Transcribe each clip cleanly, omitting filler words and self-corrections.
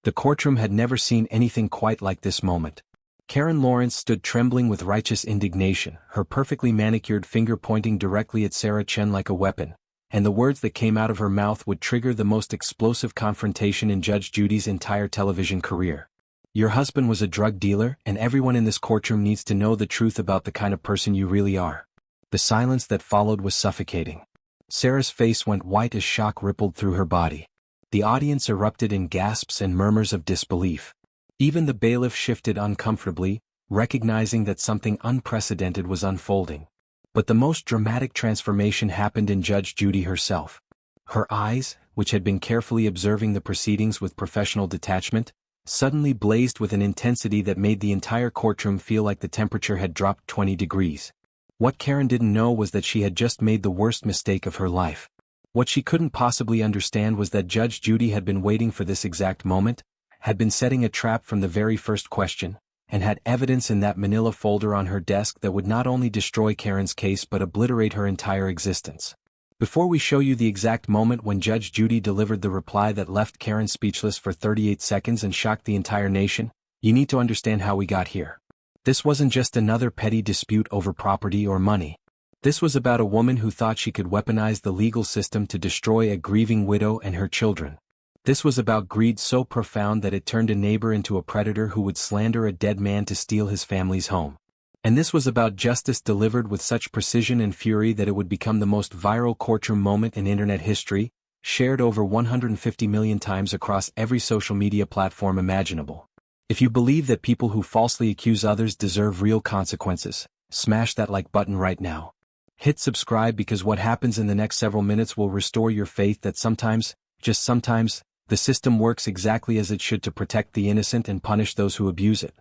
The courtroom had never seen anything quite like this moment. Karen Lawrence stood trembling with righteous indignation, her perfectly manicured finger pointing directly at Sarah Chen like a weapon, and the words that came out of her mouth would trigger the most explosive confrontation in Judge Judy's entire television career. Your husband was a drug dealer, and everyone in this courtroom needs to know the truth about the kind of person you really are. The silence that followed was suffocating. Sarah's face went white as shock rippled through her body. The audience erupted in gasps and murmurs of disbelief. Even the bailiff shifted uncomfortably, recognizing that something unprecedented was unfolding. But the most dramatic transformation happened in Judge Judy herself. Her eyes, which had been carefully observing the proceedings with professional detachment, suddenly blazed with an intensity that made the entire courtroom feel like the temperature had dropped 20 degrees. What Karen didn't know was that she had just made the worst mistake of her life. What she couldn't possibly understand was that Judge Judy had been waiting for this exact moment, had been setting a trap from the very first question, and had evidence in that manila folder on her desk that would not only destroy Karen's case but obliterate her entire existence. Before we show you the exact moment when Judge Judy delivered the reply that left Karen speechless for 38 seconds and shocked the entire nation, you need to understand how we got here. This wasn't just another petty dispute over property or money. This was about a woman who thought she could weaponize the legal system to destroy a grieving widow and her children. This was about greed so profound that it turned a neighbor into a predator who would slander a dead man to steal his family's home. And this was about justice delivered with such precision and fury that it would become the most viral courtroom moment in internet history, shared over 150 million times across every social media platform imaginable. If you believe that people who falsely accuse others deserve real consequences, smash that like button right now. Hit subscribe because what happens in the next several minutes will restore your faith that sometimes, just sometimes, the system works exactly as it should to protect the innocent and punish those who abuse it.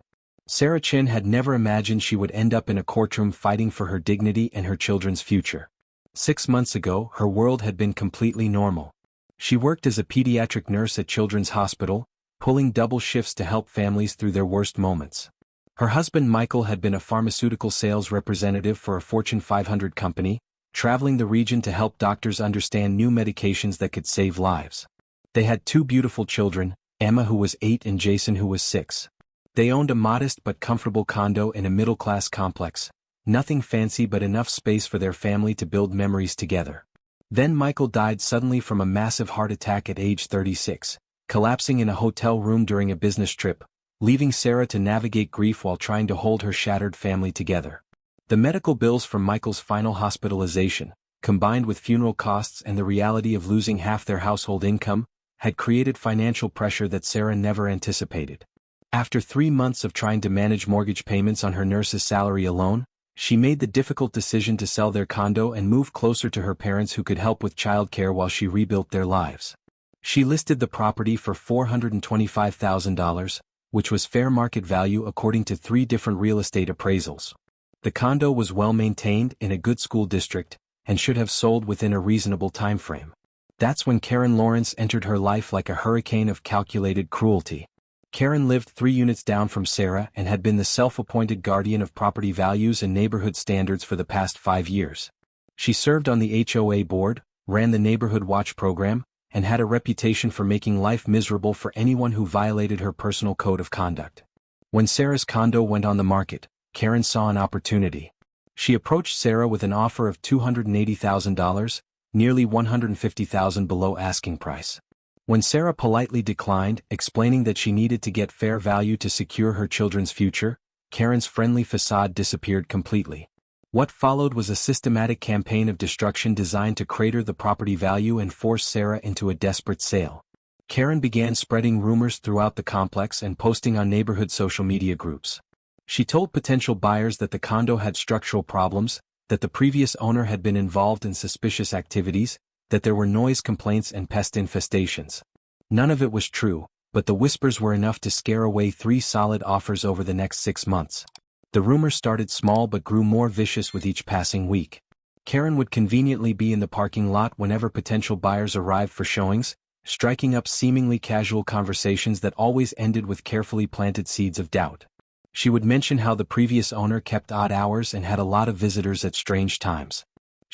Sarah Chen had never imagined she would end up in a courtroom fighting for her dignity and her children's future. 6 months ago, her world had been completely normal. She worked as a pediatric nurse at Children's Hospital, pulling double shifts to help families through their worst moments. Her husband Michael had been a pharmaceutical sales representative for a Fortune 500 company, traveling the region to help doctors understand new medications that could save lives. They had 2 beautiful children, Emma who was 8 and Jason who was 6. They owned a modest but comfortable condo in a middle-class complex, nothing fancy but enough space for their family to build memories together. Then Michael died suddenly from a massive heart attack at age 36, collapsing in a hotel room during a business trip, leaving Sarah to navigate grief while trying to hold her shattered family together. The medical bills from Michael's final hospitalization, combined with funeral costs and the reality of losing half their household income, had created financial pressure that Sarah never anticipated. After 3 months of trying to manage mortgage payments on her nurse's salary alone, she made the difficult decision to sell their condo and move closer to her parents who could help with childcare while she rebuilt their lives. She listed the property for $425,000, which was fair market value according to 3 different real estate appraisals. The condo was well maintained in a good school district, and should have sold within a reasonable time frame. That's when Karen Lawrence entered her life like a hurricane of calculated cruelty. Karen lived 3 units down from Sarah and had been the self-appointed guardian of property values and neighborhood standards for the past 5 years. She served on the HOA board, ran the Neighborhood Watch program, and had a reputation for making life miserable for anyone who violated her personal code of conduct. When Sarah's condo went on the market, Karen saw an opportunity. She approached Sarah with an offer of $280,000, nearly $150,000 below asking price. When Sarah politely declined, explaining that she needed to get fair value to secure her children's future, Karen's friendly facade disappeared completely. What followed was a systematic campaign of destruction designed to crater the property value and force Sarah into a desperate sale. Karen began spreading rumors throughout the complex and posting on neighborhood social media groups. She told potential buyers that the condo had structural problems, that the previous owner had been involved in suspicious activities, that there were noise complaints and pest infestations. None of it was true, but the whispers were enough to scare away 3 solid offers over the next 6 months. The rumors started small but grew more vicious with each passing week. Karen would conveniently be in the parking lot whenever potential buyers arrived for showings, striking up seemingly casual conversations that always ended with carefully planted seeds of doubt. She would mention how the previous owner kept odd hours and had a lot of visitors at strange times.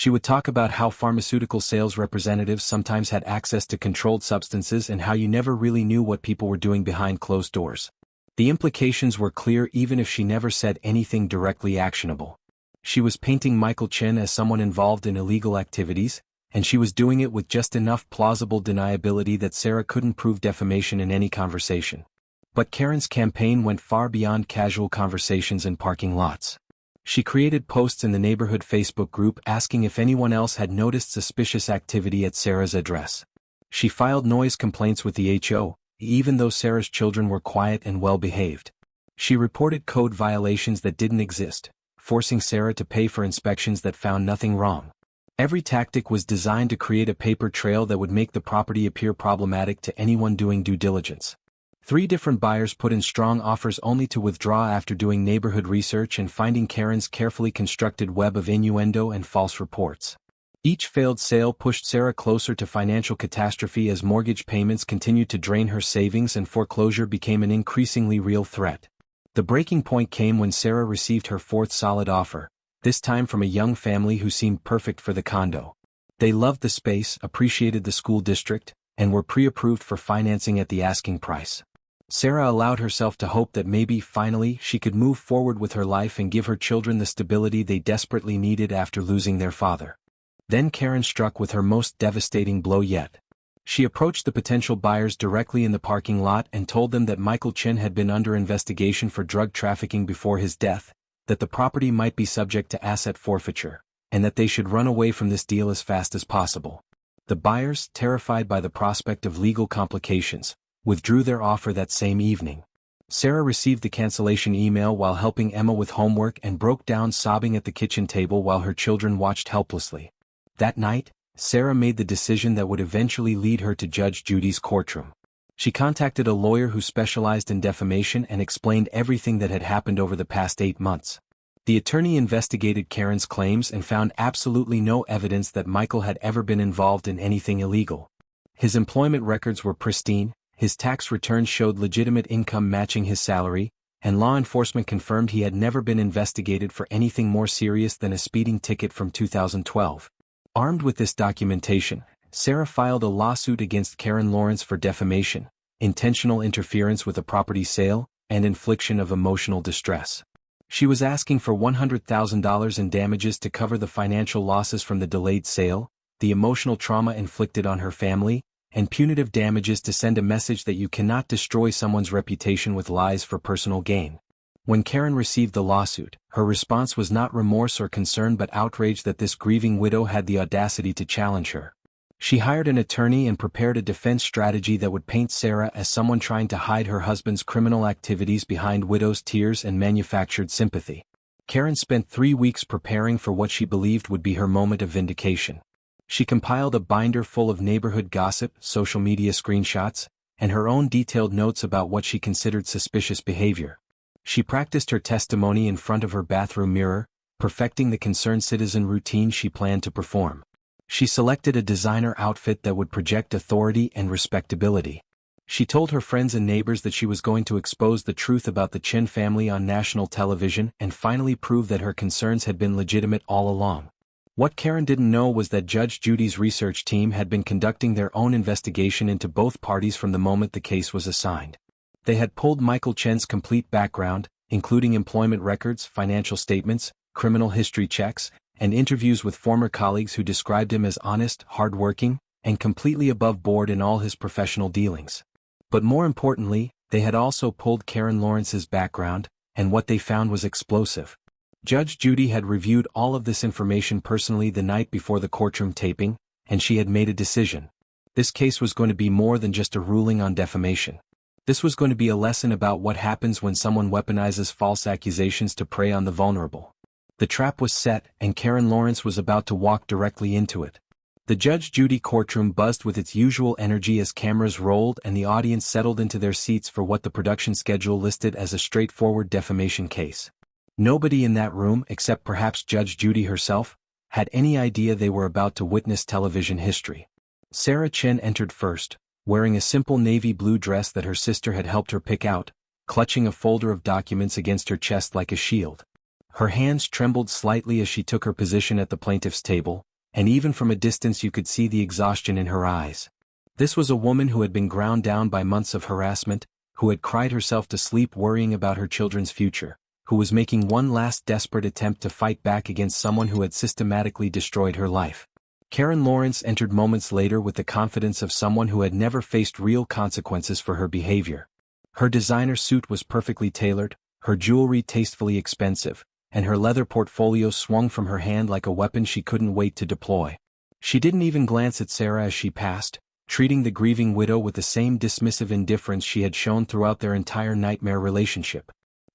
She would talk about how pharmaceutical sales representatives sometimes had access to controlled substances and how you never really knew what people were doing behind closed doors. The implications were clear even if she never said anything directly actionable. She was painting Michael Chen as someone involved in illegal activities, and she was doing it with just enough plausible deniability that Sarah couldn't prove defamation in any conversation. But Karen's campaign went far beyond casual conversations in parking lots. She created posts in the neighborhood Facebook group asking if anyone else had noticed suspicious activity at Sarah's address. She filed noise complaints with the HO, even though Sarah's children were quiet and well-behaved. She reported code violations that didn't exist, forcing Sarah to pay for inspections that found nothing wrong. Every tactic was designed to create a paper trail that would make the property appear problematic to anyone doing due diligence. 3 different buyers put in strong offers only to withdraw after doing neighborhood research and finding Karen's carefully constructed web of innuendo and false reports. Each failed sale pushed Sarah closer to financial catastrophe as mortgage payments continued to drain her savings and foreclosure became an increasingly real threat. The breaking point came when Sarah received her 4th solid offer, this time from a young family who seemed perfect for the condo. They loved the space, appreciated the school district, and were pre-approved for financing at the asking price. Sarah allowed herself to hope that maybe, finally, she could move forward with her life and give her children the stability they desperately needed after losing their father. Then Karen struck with her most devastating blow yet. She approached the potential buyers directly in the parking lot and told them that Michael Chen had been under investigation for drug trafficking before his death, that the property might be subject to asset forfeiture, and that they should run away from this deal as fast as possible. The buyers, terrified by the prospect of legal complications, withdrew their offer that same evening. Sarah received the cancellation email while helping Emma with homework and broke down sobbing at the kitchen table while her children watched helplessly. That night, Sarah made the decision that would eventually lead her to Judge Judy's courtroom. She contacted a lawyer who specialized in defamation and explained everything that had happened over the past 8 months. The attorney investigated Karen's claims and found absolutely no evidence that Michael had ever been involved in anything illegal. His employment records were pristine, his tax returns showed legitimate income matching his salary, and law enforcement confirmed he had never been investigated for anything more serious than a speeding ticket from 2012. Armed with this documentation, Sarah filed a lawsuit against Karen Lawrence for defamation, intentional interference with a property sale, and infliction of emotional distress. She was asking for $100,000 in damages to cover the financial losses from the delayed sale, the emotional trauma inflicted on her family, and punitive damages to send a message that you cannot destroy someone's reputation with lies for personal gain. When Karen received the lawsuit, her response was not remorse or concern but outrage that this grieving widow had the audacity to challenge her. She hired an attorney and prepared a defense strategy that would paint Sarah as someone trying to hide her husband's criminal activities behind widow's tears and manufactured sympathy. Karen spent 3 weeks preparing for what she believed would be her moment of vindication. She compiled a binder full of neighborhood gossip, social media screenshots, and her own detailed notes about what she considered suspicious behavior. She practiced her testimony in front of her bathroom mirror, perfecting the concerned citizen routine she planned to perform. She selected a designer outfit that would project authority and respectability. She told her friends and neighbors that she was going to expose the truth about the Chen family on national television and finally prove that her concerns had been legitimate all along. What Karen didn't know was that Judge Judy's research team had been conducting their own investigation into both parties from the moment the case was assigned. They had pulled Michael Chen's complete background, including employment records, financial statements, criminal history checks, and interviews with former colleagues who described him as honest, hardworking, and completely above board in all his professional dealings. But more importantly, they had also pulled Karen Lawrence's background, and what they found was explosive. Judge Judy had reviewed all of this information personally the night before the courtroom taping, and she had made a decision. This case was going to be more than just a ruling on defamation. This was going to be a lesson about what happens when someone weaponizes false accusations to prey on the vulnerable. The trap was set, and Karen Lawrence was about to walk directly into it. The Judge Judy courtroom buzzed with its usual energy as cameras rolled and the audience settled into their seats for what the production schedule listed as a straightforward defamation case. Nobody in that room, except perhaps Judge Judy herself, had any idea they were about to witness television history. Sarah Chen entered first, wearing a simple navy blue dress that her sister had helped her pick out, clutching a folder of documents against her chest like a shield. Her hands trembled slightly as she took her position at the plaintiff's table, and even from a distance you could see the exhaustion in her eyes. This was a woman who had been ground down by months of harassment, who had cried herself to sleep worrying about her children's future, who was making one last desperate attempt to fight back against someone who had systematically destroyed her life. Karen Lawrence entered moments later with the confidence of someone who had never faced real consequences for her behavior. Her designer suit was perfectly tailored, her jewelry tastefully expensive, and her leather portfolio swung from her hand like a weapon she couldn't wait to deploy. She didn't even glance at Sarah as she passed, treating the grieving widow with the same dismissive indifference she had shown throughout their entire nightmare relationship.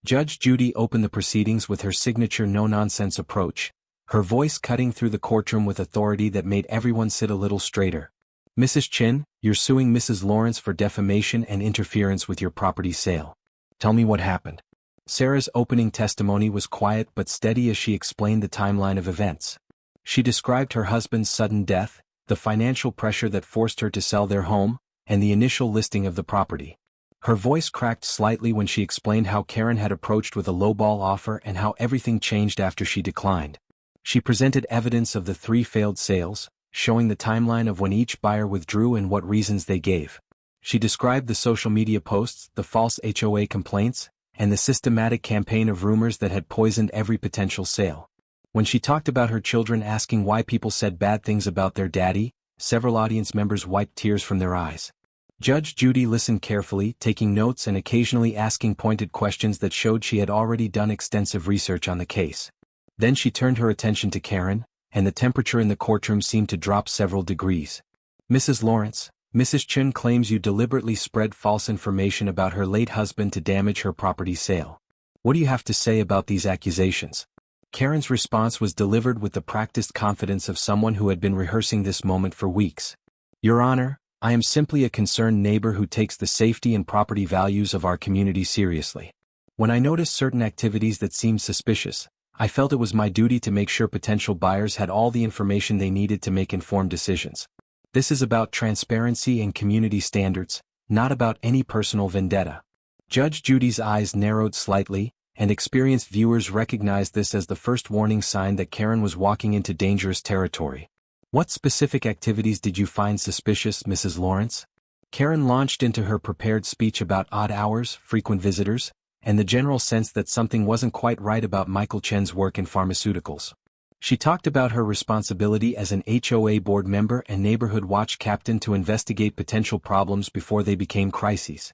Judge Judy opened the proceedings with her signature no-nonsense approach, her voice cutting through the courtroom with authority that made everyone sit a little straighter. "Mrs. Chin, you're suing Mrs. Lawrence for defamation and interference with your property sale. Tell me what happened." Sarah's opening testimony was quiet but steady as she explained the timeline of events. She described her husband's sudden death, the financial pressure that forced her to sell their home, and the initial listing of the property. Her voice cracked slightly when she explained how Karen had approached with a lowball offer and how everything changed after she declined. She presented evidence of the 3 failed sales, showing the timeline of when each buyer withdrew and what reasons they gave. She described the social media posts, the false HOA complaints, and the systematic campaign of rumors that had poisoned every potential sale. When she talked about her children asking why people said bad things about their daddy, several audience members wiped tears from their eyes. Judge Judy listened carefully, taking notes and occasionally asking pointed questions that showed she had already done extensive research on the case. Then she turned her attention to Karen, and the temperature in the courtroom seemed to drop several degrees. "Mrs. Lawrence, Mrs. Chin claims you deliberately spread false information about her late husband to damage her property sale. What do you have to say about these accusations?" Karen's response was delivered with the practiced confidence of someone who had been rehearsing this moment for weeks. "Your Honor, I am simply a concerned neighbor who takes the safety and property values of our community seriously. When I noticed certain activities that seemed suspicious, I felt it was my duty to make sure potential buyers had all the information they needed to make informed decisions. This is about transparency and community standards, not about any personal vendetta." Judge Judy's eyes narrowed slightly, and experienced viewers recognized this as the first warning sign that Karen was walking into dangerous territory. "What specific activities did you find suspicious, Mrs. Lawrence?" Karen launched into her prepared speech about odd hours, frequent visitors, and the general sense that something wasn't quite right about Michael Chen's work in pharmaceuticals. She talked about her responsibility as an HOA board member and neighborhood watch captain to investigate potential problems before they became crises.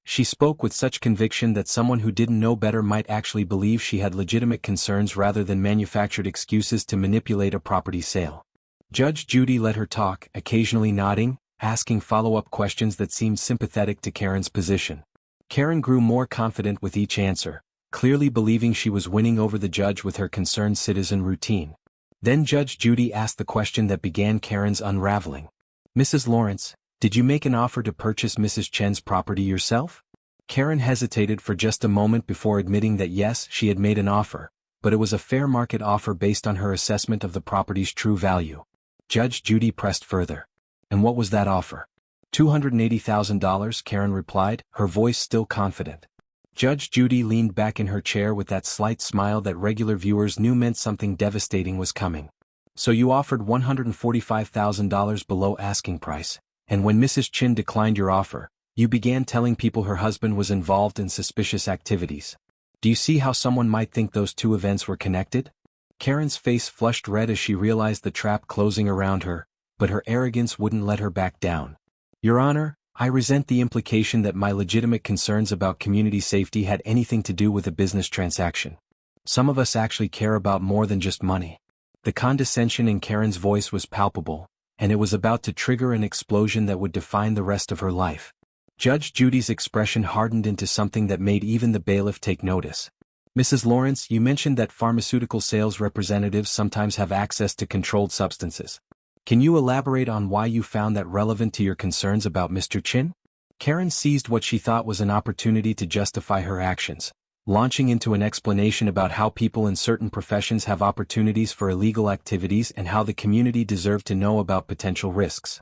She spoke with such conviction that someone who didn't know better might actually believe she had legitimate concerns rather than manufactured excuses to manipulate a property sale. Judge Judy let her talk, occasionally nodding, asking follow-up questions that seemed sympathetic to Karen's position. Karen grew more confident with each answer, clearly believing she was winning over the judge with her concerned citizen routine. Then Judge Judy asked the question that began Karen's unraveling. "Mrs. Lawrence, did you make an offer to purchase Mrs. Chen's property yourself?" Karen hesitated for just a moment before admitting that yes, she had made an offer, but it was a fair market offer based on her assessment of the property's true value. Judge Judy pressed further. "And what was that offer?" $280,000, Karen replied, her voice still confident. Judge Judy leaned back in her chair with that slight smile that regular viewers knew meant something devastating was coming. "So you offered $145,000 below asking price, and when Mrs. Chin declined your offer, you began telling people her husband was involved in suspicious activities. Do you see how someone might think those two events were connected?" Karen's face flushed red as she realized the trap closing around her, but her arrogance wouldn't let her back down. "Your Honor, I resent the implication that my legitimate concerns about community safety had anything to do with a business transaction. Some of us actually care about more than just money." The condescension in Karen's voice was palpable, and it was about to trigger an explosion that would define the rest of her life. Judge Judy's expression hardened into something that made even the bailiff take notice. "Mrs. Lawrence, you mentioned that pharmaceutical sales representatives sometimes have access to controlled substances. Can you elaborate on why you found that relevant to your concerns about Mr. Chin?" Karen seized what she thought was an opportunity to justify her actions, launching into an explanation about how people in certain professions have opportunities for illegal activities and how the community deserved to know about potential risks.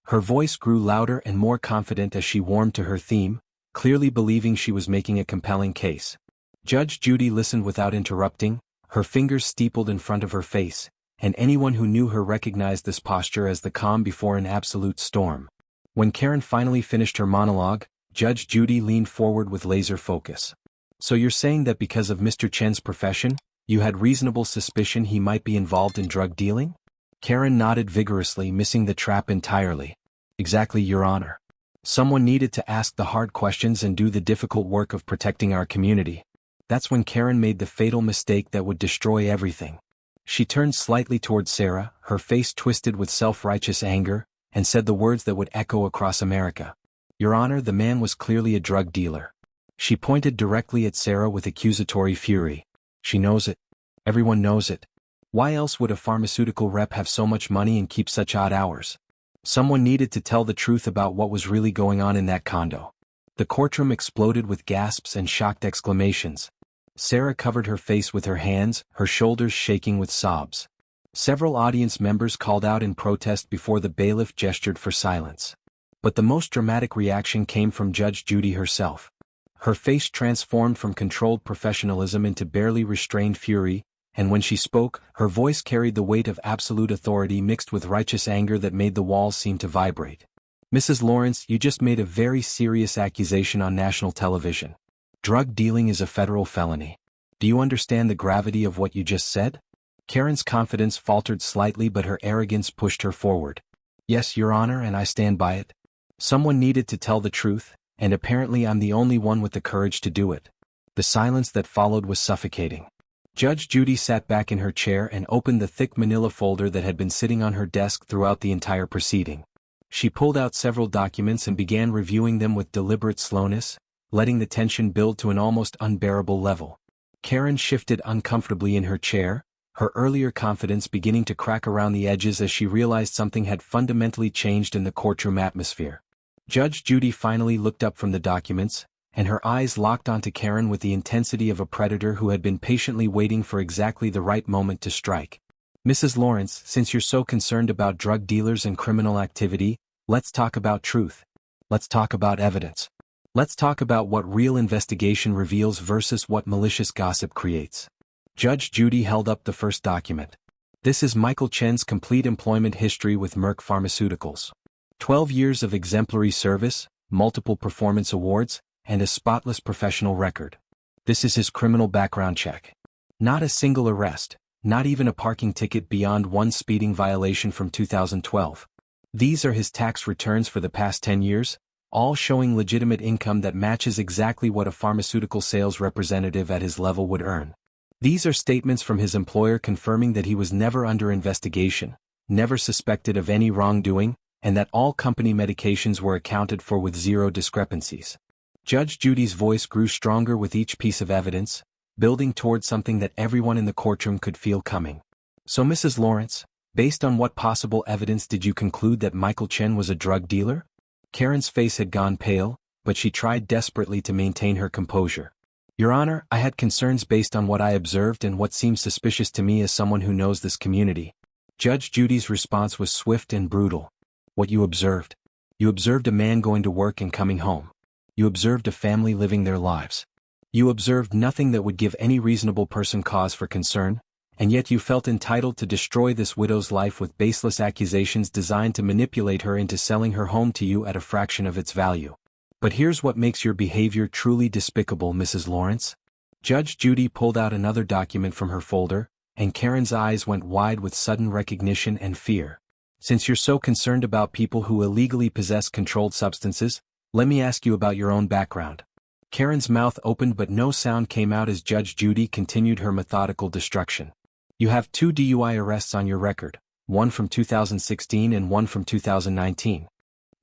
Her voice grew louder and more confident as she warmed to her theme, clearly believing she was making a compelling case. Judge Judy listened without interrupting, her fingers steepled in front of her face, and anyone who knew her recognized this posture as the calm before an absolute storm. When Karen finally finished her monologue, Judge Judy leaned forward with laser focus. "So you're saying that because of Mr. Chen's profession, you had reasonable suspicion he might be involved in drug dealing?" Karen nodded vigorously, missing the trap entirely. "Exactly, Your Honor. Someone needed to ask the hard questions and do the difficult work of protecting our community." That's when Karen made the fatal mistake that would destroy everything. She turned slightly toward Sarah, her face twisted with self-righteous anger, and said the words that would echo across America. "Your Honor, the man was clearly a drug dealer." She pointed directly at Sarah with accusatory fury. "She knows it. Everyone knows it. Why else would a pharmaceutical rep have so much money and keep such odd hours? Someone needed to tell the truth about what was really going on in that condo." The courtroom exploded with gasps and shocked exclamations. Sarah covered her face with her hands, her shoulders shaking with sobs. Several audience members called out in protest before the bailiff gestured for silence. But the most dramatic reaction came from Judge Judy herself. Her face transformed from controlled professionalism into barely restrained fury, and when she spoke, her voice carried the weight of absolute authority mixed with righteous anger that made the walls seem to vibrate. "Mrs. Lawrence, you just made a very serious accusation on national television. Drug dealing is a federal felony. Do you understand the gravity of what you just said?" Karen's confidence faltered slightly, but her arrogance pushed her forward. "Yes, Your Honor, and I stand by it. Someone needed to tell the truth, and apparently I'm the only one with the courage to do it." The silence that followed was suffocating. Judge Judy sat back in her chair and opened the thick manila folder that had been sitting on her desk throughout the entire proceeding. She pulled out several documents and began reviewing them with deliberate slowness, letting the tension build to an almost unbearable level. Karen shifted uncomfortably in her chair, her earlier confidence beginning to crack around the edges as she realized something had fundamentally changed in the courtroom atmosphere. Judge Judy finally looked up from the documents, and her eyes locked onto Karen with the intensity of a predator who had been patiently waiting for exactly the right moment to strike. "Mrs. Lawrence, since you're so concerned about drug dealers and criminal activity, let's talk about truth. Let's talk about evidence. Let's talk about what real investigation reveals versus what malicious gossip creates." Judge Judy held up the first document. "This is Michael Chen's complete employment history with Merck Pharmaceuticals. 12 years of exemplary service, multiple performance awards, and a spotless professional record. This is his criminal background check. Not a single arrest, not even a parking ticket beyond one speeding violation from 2012. These are his tax returns for the past 10 years, all showing legitimate income that matches exactly what a pharmaceutical sales representative at his level would earn. These are statements from his employer confirming that he was never under investigation, never suspected of any wrongdoing, and that all company medications were accounted for with zero discrepancies." Judge Judy's voice grew stronger with each piece of evidence, building toward something that everyone in the courtroom could feel coming. "So Mrs. Lawrence, based on what possible evidence did you conclude that Michael Chen was a drug dealer?" Karen's face had gone pale, but she tried desperately to maintain her composure. "Your Honor, I had concerns based on what I observed and what seems suspicious to me as someone who knows this community." Judge Judy's response was swift and brutal. "What you observed? You observed a man going to work and coming home. You observed a family living their lives. You observed nothing that would give any reasonable person cause for concern, and yet you felt entitled to destroy this widow's life with baseless accusations designed to manipulate her into selling her home to you at a fraction of its value. But here's what makes your behavior truly despicable, Mrs. Lawrence." Judge Judy pulled out another document from her folder, and Karen's eyes went wide with sudden recognition and fear. "Since you're so concerned about people who illegally possess controlled substances, let me ask you about your own background." Karen's mouth opened but no sound came out as Judge Judy continued her methodical destruction. "You have 2 DUI arrests on your record, one from 2016 and one from 2019.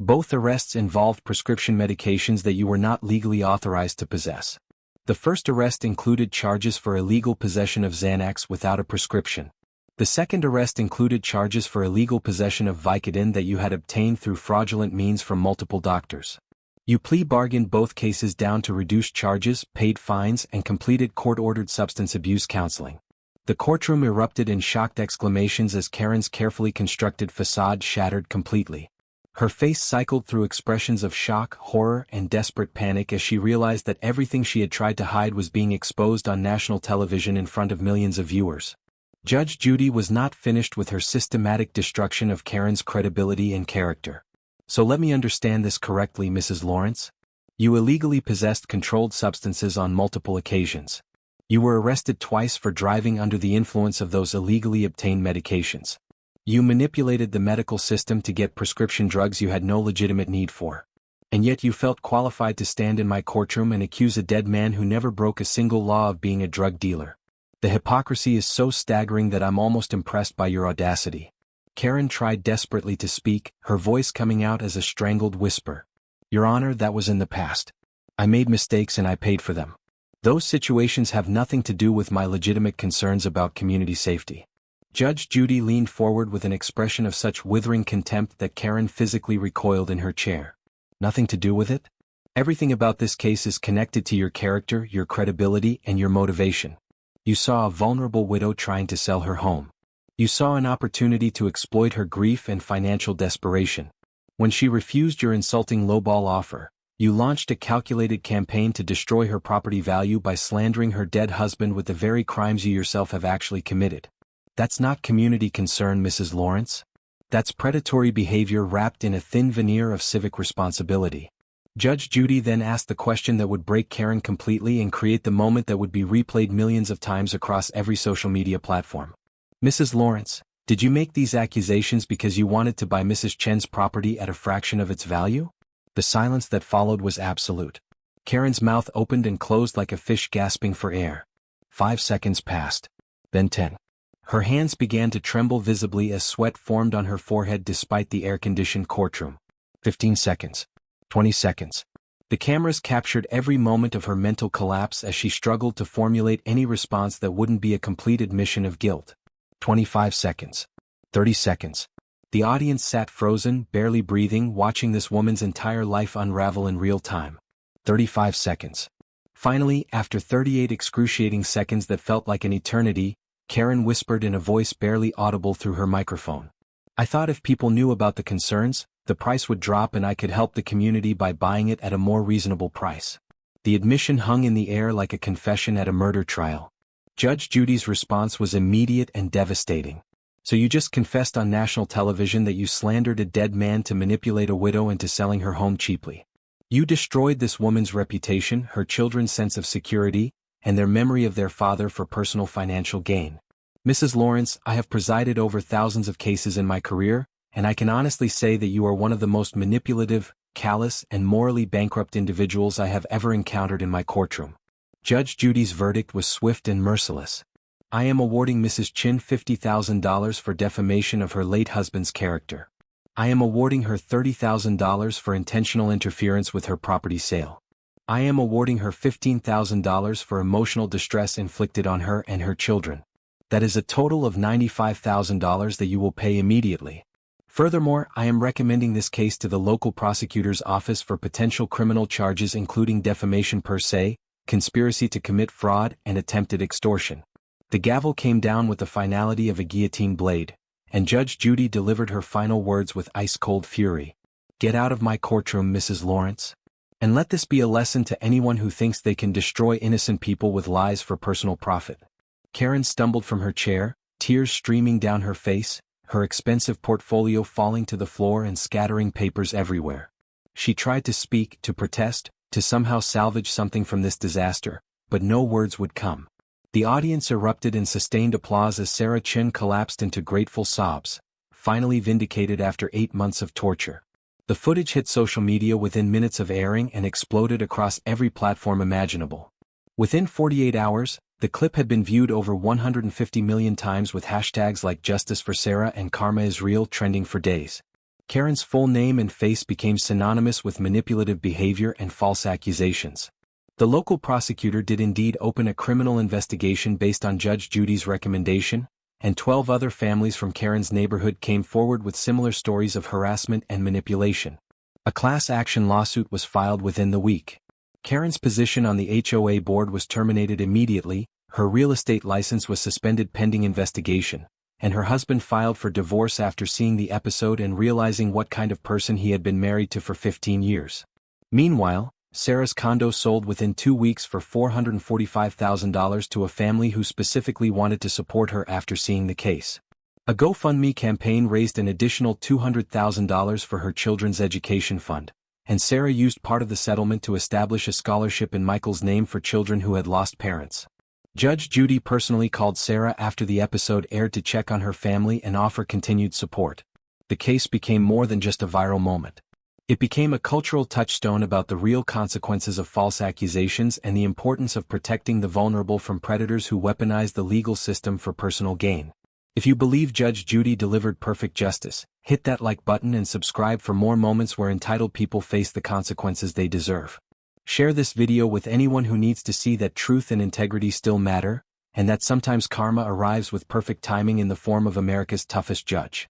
Both arrests involved prescription medications that you were not legally authorized to possess. The first arrest included charges for illegal possession of Xanax without a prescription. The second arrest included charges for illegal possession of Vicodin that you had obtained through fraudulent means from multiple doctors. You plea bargained both cases down to reduced charges, paid fines, and completed court-ordered substance abuse counseling." The courtroom erupted in shocked exclamations as Karen's carefully constructed facade shattered completely. Her face cycled through expressions of shock, horror, and desperate panic as she realized that everything she had tried to hide was being exposed on national television in front of millions of viewers. Judge Judy was not finished with her systematic destruction of Karen's credibility and character. So let me understand this correctly, Mrs. Lawrence. You illegally possessed controlled substances on multiple occasions. You were arrested twice for driving under the influence of those illegally obtained medications. You manipulated the medical system to get prescription drugs you had no legitimate need for. And yet you felt qualified to stand in my courtroom and accuse a dead man who never broke a single law of being a drug dealer. The hypocrisy is so staggering that I'm almost impressed by your audacity. Karen tried desperately to speak, her voice coming out as a strangled whisper. Your Honor, that was in the past. I made mistakes and I paid for them. Those situations have nothing to do with my legitimate concerns about community safety. Judge Judy leaned forward with an expression of such withering contempt that Karen physically recoiled in her chair. Nothing to do with it? Everything about this case is connected to your character, your credibility, and your motivation. You saw a vulnerable widow trying to sell her home. You saw an opportunity to exploit her grief and financial desperation. When she refused your insulting lowball offer, you launched a calculated campaign to destroy her property value by slandering her dead husband with the very crimes you yourself have actually committed. That's not community concern, Mrs. Lawrence. That's predatory behavior wrapped in a thin veneer of civic responsibility. Judge Judy then asked the question that would break Karen completely and create the moment that would be replayed millions of times across every social media platform. Mrs. Lawrence, did you make these accusations because you wanted to buy Mrs. Chen's property at a fraction of its value? The silence that followed was absolute. Karen's mouth opened and closed like a fish gasping for air. 5 seconds passed. Then 10. Her hands began to tremble visibly as sweat formed on her forehead despite the air-conditioned courtroom. 15 seconds. 20 seconds. The cameras captured every moment of her mental collapse as she struggled to formulate any response that wouldn't be a complete admission of guilt. 25 seconds. 30 seconds. The audience sat frozen, barely breathing, watching this woman's entire life unravel in real time. 35 seconds. Finally, after 38 excruciating seconds that felt like an eternity, Karen whispered in a voice barely audible through her microphone. I thought if people knew about the concerns, the price would drop and I could help the community by buying it at a more reasonable price. The admission hung in the air like a confession at a murder trial. Judge Judy's response was immediate and devastating. So you just confessed on national television that you slandered a dead man to manipulate a widow into selling her home cheaply. You destroyed this woman's reputation, her children's sense of security, and their memory of their father for personal financial gain. Mrs. Lawrence, I have presided over thousands of cases in my career, and I can honestly say that you are one of the most manipulative, callous, and morally bankrupt individuals I have ever encountered in my courtroom. Judge Judy's verdict was swift and merciless. I am awarding Mrs. Chen $50,000 for defamation of her late husband's character. I am awarding her $30,000 for intentional interference with her property sale. I am awarding her $15,000 for emotional distress inflicted on her and her children. That is a total of $95,000 that you will pay immediately. Furthermore, I am recommending this case to the local prosecutor's office for potential criminal charges including defamation per se, conspiracy to commit fraud, and attempted extortion. The gavel came down with the finality of a guillotine blade, and Judge Judy delivered her final words with ice-cold fury. Get out of my courtroom, Mrs. Lawrence. And let this be a lesson to anyone who thinks they can destroy innocent people with lies for personal profit. Karen stumbled from her chair, tears streaming down her face, her expensive portfolio falling to the floor and scattering papers everywhere. She tried to speak, to protest, to somehow salvage something from this disaster, but no words would come. The audience erupted in sustained applause as Sarah Chen collapsed into grateful sobs, finally vindicated after 8 months of torture. The footage hit social media within minutes of airing and exploded across every platform imaginable. Within 48 hours, the clip had been viewed over 150 million times with hashtags like Justice for Sarah and Karma is Real trending for days. Karen's full name and face became synonymous with manipulative behavior and false accusations. The local prosecutor did indeed open a criminal investigation based on Judge Judy's recommendation, and 12 other families from Karen's neighborhood came forward with similar stories of harassment and manipulation. A class action lawsuit was filed within the week. Karen's position on the HOA board was terminated immediately, her real estate license was suspended pending investigation, and her husband filed for divorce after seeing the episode and realizing what kind of person he had been married to for 15 years. Meanwhile, Sarah's condo sold within 2 weeks for $445,000 to a family who specifically wanted to support her after seeing the case. A GoFundMe campaign raised an additional $200,000 for her children's education fund, and Sarah used part of the settlement to establish a scholarship in Michael's name for children who had lost parents. Judge Judy personally called Sarah after the episode aired to check on her family and offer continued support. The case became more than just a viral moment. It became a cultural touchstone about the real consequences of false accusations and the importance of protecting the vulnerable from predators who weaponize the legal system for personal gain. If you believe Judge Judy delivered perfect justice, hit that like button and subscribe for more moments where entitled people face the consequences they deserve. Share this video with anyone who needs to see that truth and integrity still matter, and that sometimes karma arrives with perfect timing in the form of America's toughest judge.